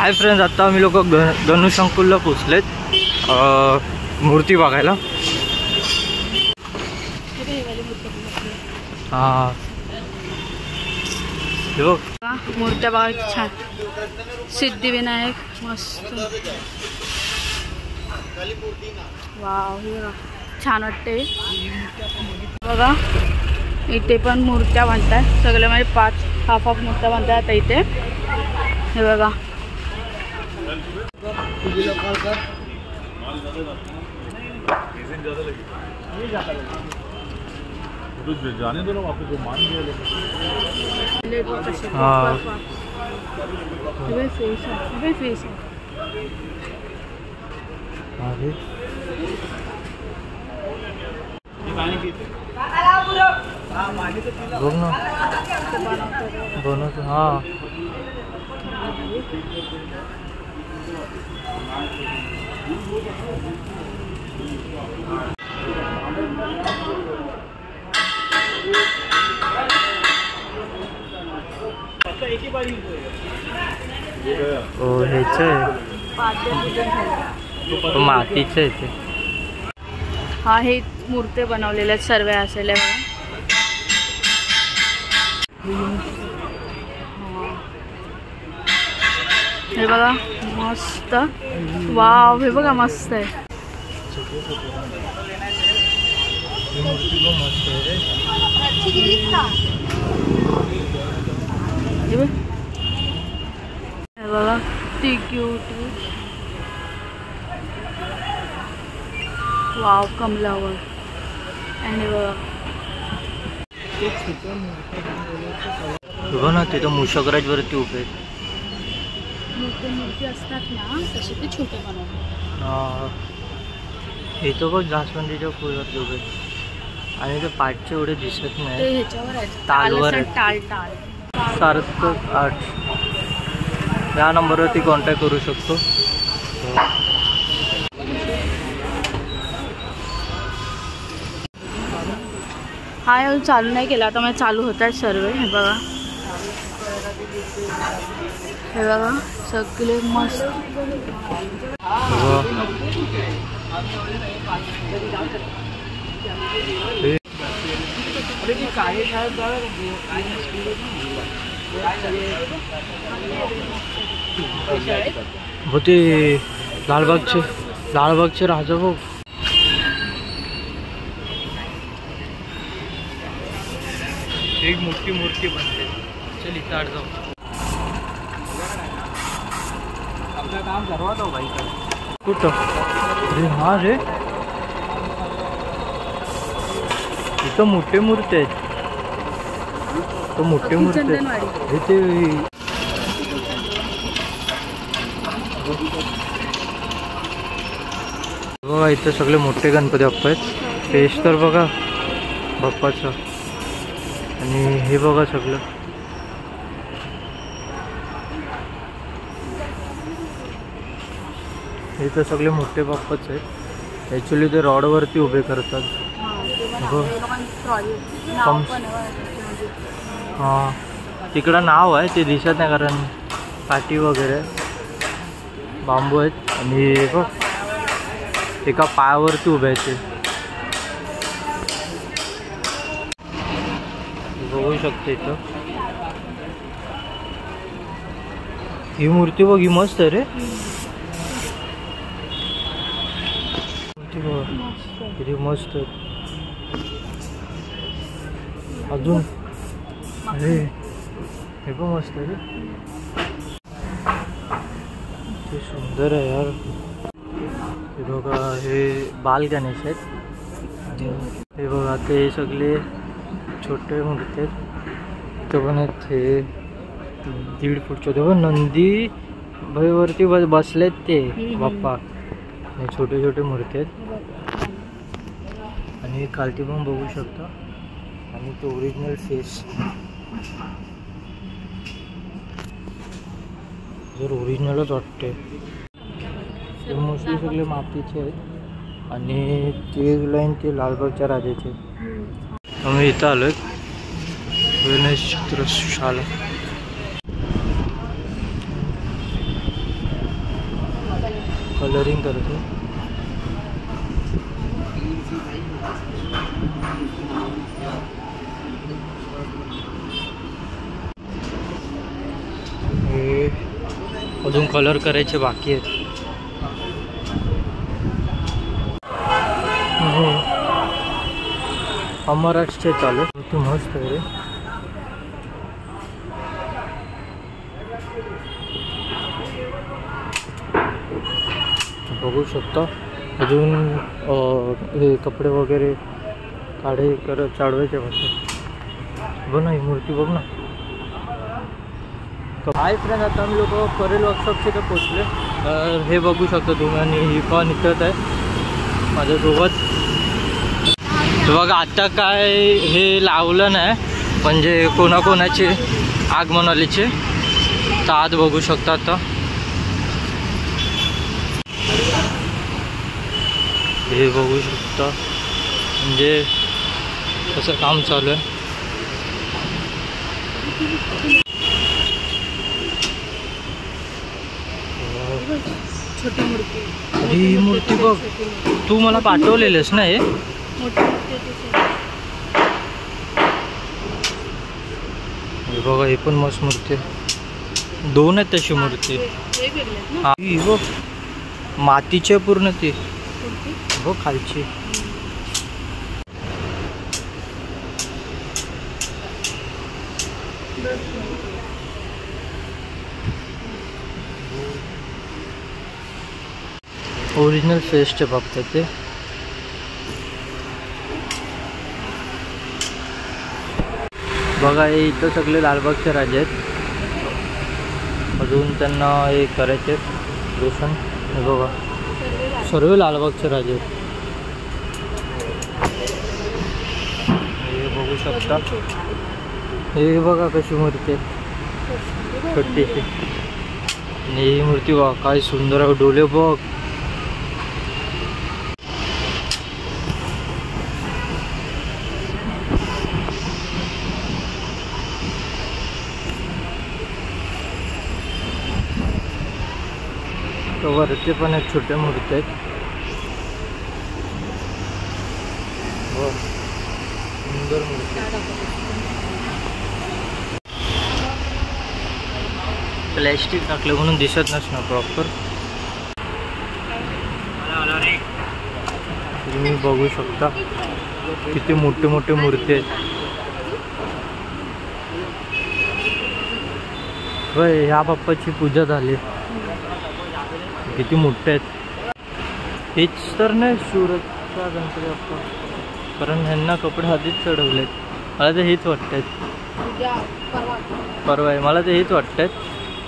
Hi friends, आता आम्ही लोक गणेशंकुलला पोचलेत मूर्ती बघायला। हां हे बघ मूर्त्या बघा छान, सिद्धिविनायक मस्त वाव, हे बघा छान वाटते बघा। इथे पण मूर्त्या बांधतात सगळे, म्हणजे 5 हाफ मूर्त्या बांधतात आता इथे, हे बघा। जाने दो ना वापस, जो मान गया बनवतो। हाँ मातीचं आहे ते। हा हे मूर्ती बनवलेल्या सर्व असलेल्या बघा। हे बघा मस्त, वाव हे बघा मस्त आहे। हे बघा ती क्यूट, वाव कमलावर। आणि बघा ना तिथं मूषकराज वरती उभे आहेत। मोठे मूर्ती असतात ना तसे ते छोटे बनवतात। इथं बघ जास्वंदीच्या फुलावरती उभे आणि ते पाठचे एवढे दिसत नाही, ते ह्याच्यावर आहे टालवर टाल टाल सार्थक आर्ट या नंबरवरती कॉन्टॅक्ट करू शकतो। हा अजून चालू नाही केला, आता मला चालू होत आहे सर्व। हे बघा, हे बघा सगळे मस्त। होते लालबागचे राजा भाऊ। एक मोठी मूर्ती बनते, चल इथं आड जाऊ। आपलं काम करवा दो भाई का कुठं? अरे हा रे, इथं मोठे मूर्ती आहेत, तो मोठे मूर्ती आहेत इथे। बघा इथं सगळे मोठे गणपती बाप्पा आहेत। फेस तर बघा बाप्पाचं, आणि हे बघा सगळं हे तर सगळे मोठे बाप्पाच आहेत। ॲक्च्युली ते रॉडवरती उभे करतात। हां तिकडं नाव आहे ते दिसत नाही, कारण काठी वगैरे बांबू आहेत। आणि बघ एका पायावरती उभे आहेत ते, बघू शकते इथं। ही मूर्ती बघ, ही मस्त आहे रे, किती मस्त आहे। अजून अरे हे पण मस्त आहे रे, ते सुंदर आहे यार। हे बघा हे बाल गणेश आहेत। हे बघा ते सगळे छोटे मूर्ती आहेत। ते पण आहेत हे 1.5 फूटचे, ते पण नंदी भयवरती बसलेत ते बाप्पा। हे छोटे छोटे मूर्ती आहेत आणि खालती पण बघू शकता। आणि तो ओरिजिनल फेस, जर ओरिजिनलच वाटते। ते मोस्टली सगळे मातीचे आहेत आणि ते लाईन ते लालबागच्या राजाचे। आम्ही इथं आलोय गणेश चित्रशाला। कलरिंग करतो. हे अजून कलर करायचे बाकी आहेत. अमराजचे चालू किती मस्त आहे रे. बघू शकता अजून हे कपडे वगैरे काढे करत चाडवायचे वाटतं. बघ ना ही मूर्ती बघ ना. हाय फ्रेंड, आता आम्ही लोक परेल वर्कशॉपचे तर पोचले. तर हे बघू शकता तुम्ही आणि ही पण निघत आहे माझ्यासोबत. बघा आता काय हे लावलं नाही म्हणजे कोणाकोणाचे आगमनालीचे. तर आत बघू शकता आता हे बघू शकता म्हणजे कसं काम चालू आहे. छोटी मूर्ती. अरे ही मूर्ती बघ, तू मला पाठवलेलंस ना हे. बघा हे पण मस्त मूर्ती आहे. दोन आहेत तशी मूर्ती. हा ही बघ मातीच्या पूर्ण ती बघ खालची. ओरिजिनल फेस्टच्या बाबतीत ते. बघा हे इथं सगळे लालबागचे राजे आहेत. अजून त्यांना हे करायचे रोशन. हे बघा सर्व लालबागचे राजे आहेत. हे बघू शकता. हे बघा कशी मूर्ती आहे छोटीशी. आणि ही मूर्ती बघा काय सुंदर आहे. डोले बघ. वरती पण एक छोट्या मूर्ती आहेत. सुंदर मूर्ती. प्लॅस्टिक टाकलं म्हणून दिसत नसणार प्रॉपर. तुम्ही बघू शकता किती मोठे मोठे मूर्ती आहेत. होय ह्या बाप्पाची पूजा झाली. किती मोठे आहेत. हेच तर नाही सुरतचा गणपती बाप्पा, कारण ह्यांना कपडे आधीच चढवलेत. मला तर हेच वाटतात. परवा आहे मला तर हेच वाटतात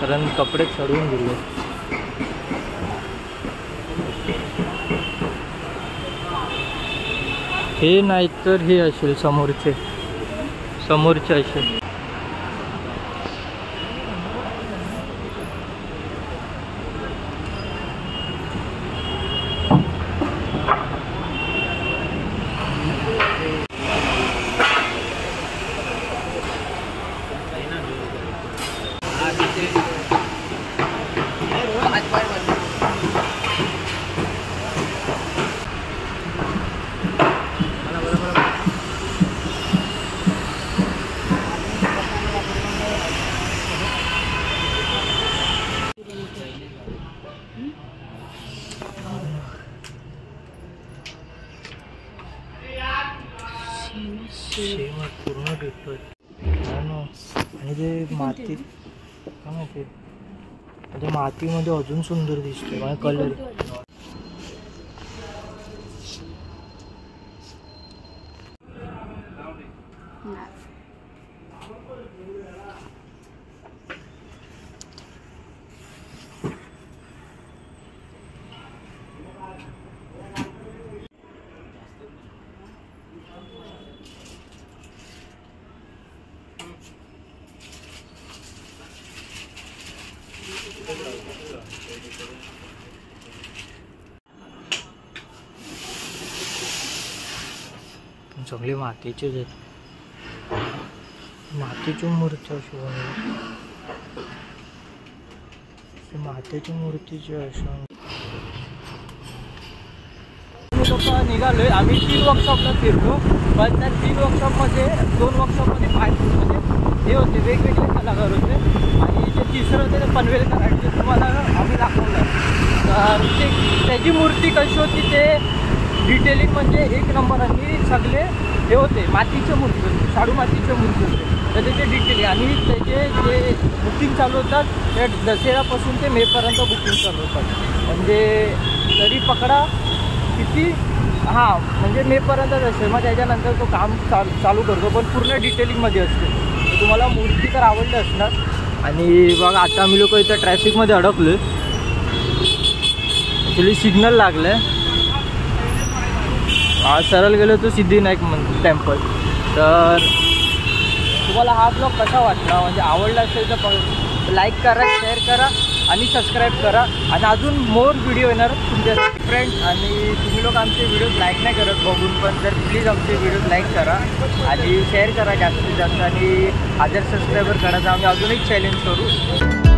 कारण कपडे चढवून दिले. हे नाही तर हे असेल समोरचे असेल. पूर्ण भेटतोय आणि ते मातीत काय माहिती ते मातीमध्ये अजून सुंदर दिसतोय माझ्या कलर. सगळे मातीचेच आहेत. मातीची मूर्ती अशी बनवली. मातीची मूर्तीची अशा लोक निघालो आहे. आम्ही 3 वर्कशॉपला फिरलो, पण त्या 3 वर्कशॉपमध्ये 2 वर्कशॉपमध्ये म्हणजे हे होते वेगवेगळे कलाकार होते आणि जे तिसरं होते ते पनवेलकर आणि ते तुम्हाला आम्ही दाखवलं. तर त्याची मूर्ती कशी होती ते डिटेलिंग म्हणजे 1 नंबर आणि सगळे हे होते मातीचे मूर्ती होते, शाडू मातीचे मूर्ती होते. तर त्याचे डिटेलिंग आणि त्याचे जे बुकिंग चालू होतात ते दसऱ्यापासून ते मेपर्यंत बुकिंग चालू होतात. म्हणजे तरी पकडा किती म्हणजे मेपर्यंत असेल. मग त्याच्यानंतर तो काम चालू करतो, पण पूर्ण डिटेलिंगमध्ये असते. तुम्हाला मूर्ती तर आवडली असणार. आणि बघा आता आम्ही लोक इथं ट्रॅफिकमध्ये अडकलो आहे. ॲक्च्युली सिग्नल लागलं आहे. सरळ गेलो तो सिद्धिविनायक टेम्पल. तर तुम्हाला हा ब्लॉग कसा वाटला, म्हणजे आवडला असेल तर लाईक करा, शेअर करा आणि सबस्क्राईब करा. आणि अजून मोर व्हिडिओ येणार तुमच्यासाठी फ्रेंड्स. आणि तुम्ही लोक आमचे व्हिडिओज लाईक नाही करत बघून, पण तर प्लीज आमचे व्हिडिओज लाईक करा आणि शेअर करा जास्तीत जास्त. आणि 1000 सबस्क्रायबर करायचं आम्ही अजून एक चॅलेंज करू.